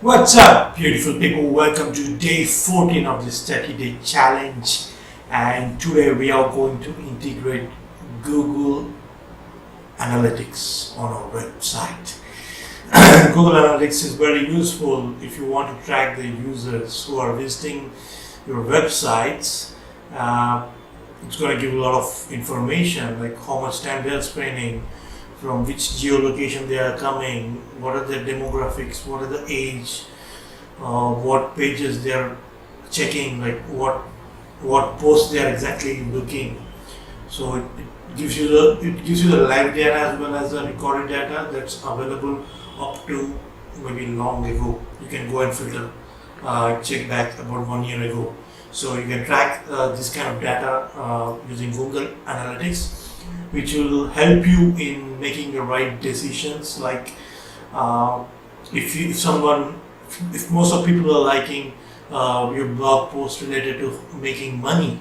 What's up, beautiful people? Welcome to day 14 of this 30-day challenge. And today we are going to integrate Google Analytics on our website. Google Analytics is very useful if you want to track the users who are visiting your websites. It's going to give a lot of information like how much time they are spending, from which geolocation they are coming, what are their demographics, what are the age, what pages they are checking, like what posts they are exactly looking. So it gives you the live data as well as the recorded data that's available up to maybe long ago. You can go and filter, check back about 1 year ago. So you can track this kind of data using Google Analytics, which will help you in making the right decisions. Like if most of people are liking your blog post related to making money,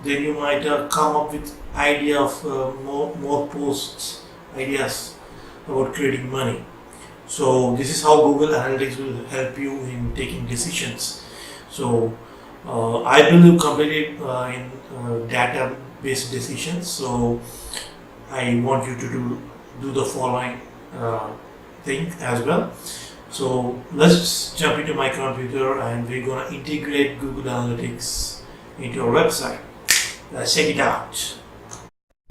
then you might come up with idea of more posts, ideas about creating money. So this is how Google Analytics will help you in taking decisions. So I believe completely in data-based decisions. So I want you to do the following thing as well. So let's jump into my computer and we're gonna integrate Google Analytics into our website. Let's check it out.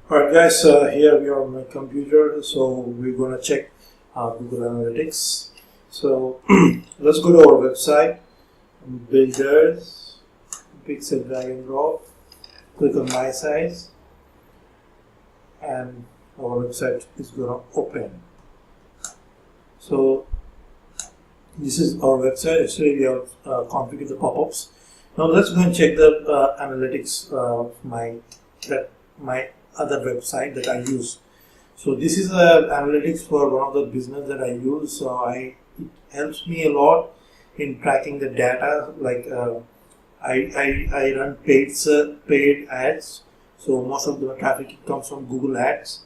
Alright guys, here we are on my computer. So we're gonna check Google Analytics. So let's go to our website, Builders, Pixel drag and drop, click on My Size, and our website is going to open. So this is our website. Yesterday we have configured the pop-ups. Now let's go and check the analytics of my other website that I use. So this is analytics for one of the business that I use. So it helps me a lot in tracking the data. Like I run paid ads. So most of the traffic comes from Google Ads.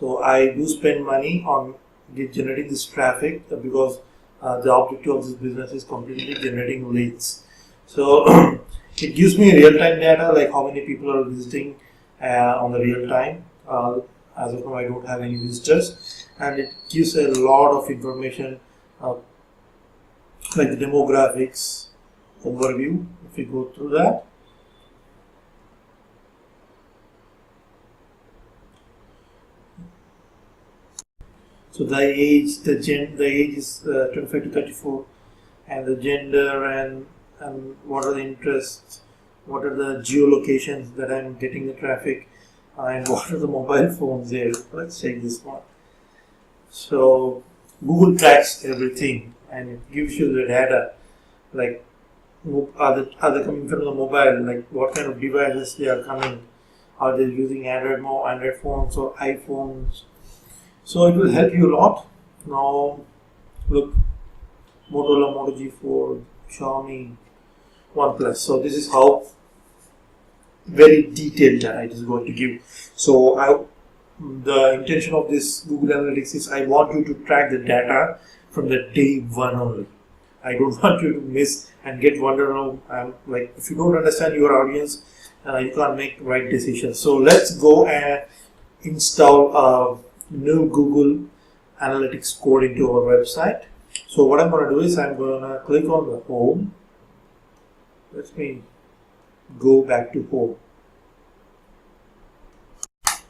So I do spend money on generating this traffic because the objective of this business is completely generating leads. So it gives me real-time data, like how many people are visiting on the real time. As of now, I don't have any visitors, and it gives a lot of information, like the demographics overview. If we go through that. So the age is 25 to 34, and the gender and what are the interests, what are the geolocations that I'm getting the traffic, and what are the mobile phones there. Let's check this one. So Google tracks everything and it gives you the data, like are they coming from the mobile, like what kind of devices they are coming, are they using Android phones or iPhones. So it will help you a lot. Now look, Motorola Moto G4, Xiaomi, OnePlus. So this is how very detailed data it is going to give. So the intention of this Google Analytics is I want you to track the data from the day one only. I don't want you to miss and get wondered. Like if you don't understand your audience, you can't make right decisions. So let's go and install new Google Analytics code into our website. So what I'm going to do is I'm going to click on the home. Let me go back to home.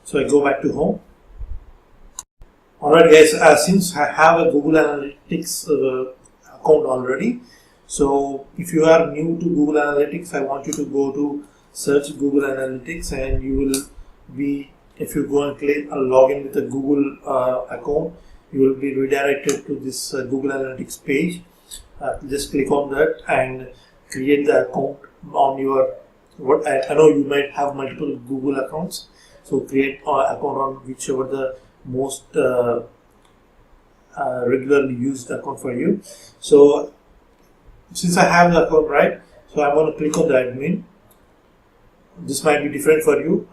So I go back to home. Alright guys, since I have a Google Analytics account already, so if you are new to Google Analytics, I want you to go to search Google Analytics, and you will be, if you go and click log in with a Google account, you will be redirected to this Google Analytics page. Just click on that and create the account on your, I know you might have multiple Google accounts, so create an account on whichever the most regularly used account for you. So since I have the account, right, so I'm going to click on the admin. This might be different for you.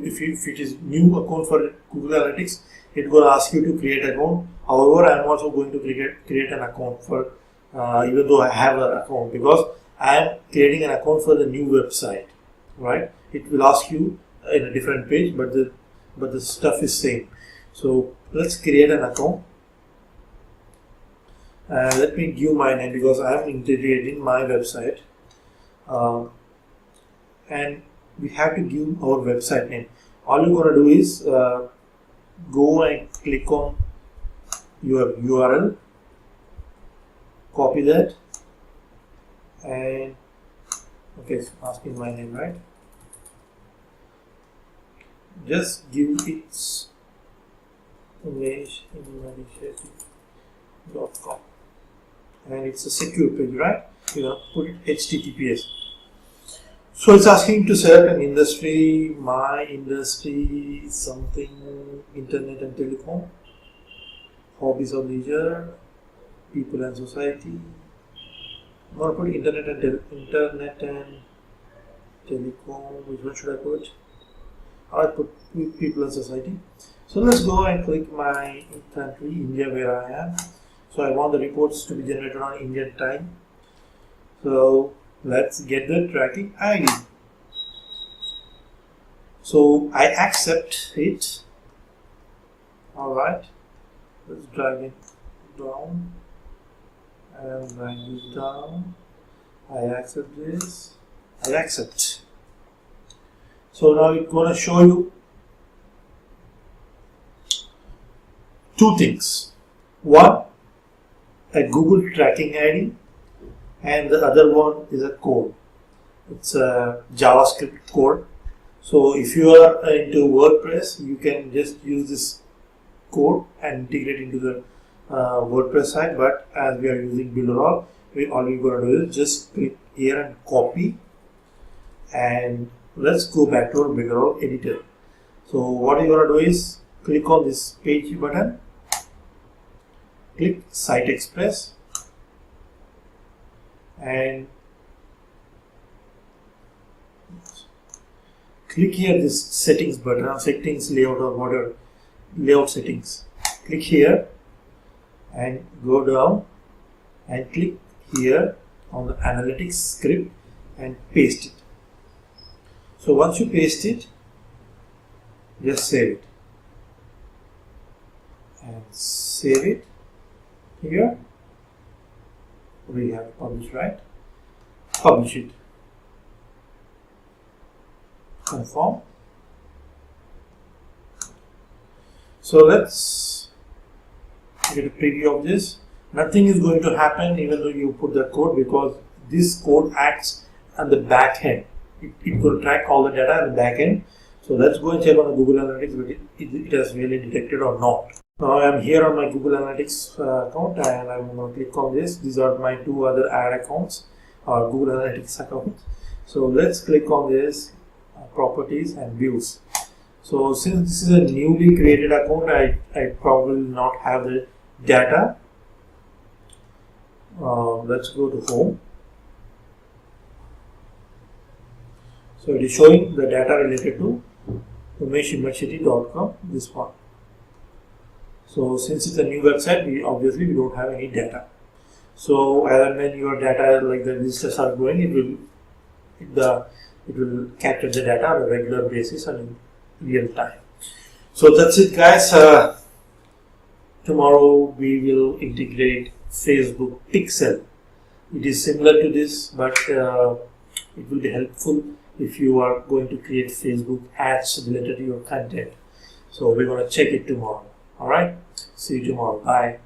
If it is new account for Google Analytics, it's going to ask you to create an account. However, I'm also going to create an account for even though I have an account, because I am creating an account for the new website, right? It will ask you in a different page, but the stuff is same. So let's create an account. Let me give my name because I am integrating my website, and we have to give our website name. All you're gonna do is go and click on your URL, copy that, and okay, it's asking my name, right? Just give its image.com, and it's a secure page, right? Put it HTTPS. So it's asking to select an industry. My industry is something internet and telecom, hobbies or leisure, people and society. I'm going to put internet and telecom. Which one should I put? I'll put people and society. So let's go and click my country, India, where I am. So I want the reports to be generated on Indian time. So let's get the tracking ID. So I accept it. Alright. Let's drag it down and drag this down. I accept this. I accept. So now it's going to show you two things. One, a Google tracking ID, and the other one is a code. It's a JavaScript code. So if you are into WordPress, you can just use this code and integrate into the WordPress site. But as we are using Builderall, all we're going to do is just click here and copy, and let's go back to our Builderall editor. So what you're going to do is click on this page button, click Site Express, and click here this settings button, settings, layout, or whatever, layout settings. Click here and go down and click here on the analytics script and paste it. So once you paste it, just save it and save it. Here we have published, right? Publish it. Confirm. So let's get a preview of this. Nothing is going to happen even though you put the code, because this code acts on the back end. It will track all the data at the back end. So let's go and check on the Google Analytics whether it has really detected or not. Now I am here on my Google Analytics account, and I'm going to click on this. These are my two other ad accounts, or Google Analytics accounts. So let's click on this, properties and views. So since this is a newly created account, I probably will not have the data. Let's go to home. So it is showing the data related to umeshuniversity.com, this one. So since it's a new website, we don't have any data. So as and when your data, like the visitors are growing, it will capture the data on a regular basis and in real time. So that's it, guys. Tomorrow we will integrate Facebook Pixel. It is similar to this, but it will be helpful if you are going to create Facebook ads related to your content. So we're going to check it tomorrow. Alright, see you tomorrow. Bye.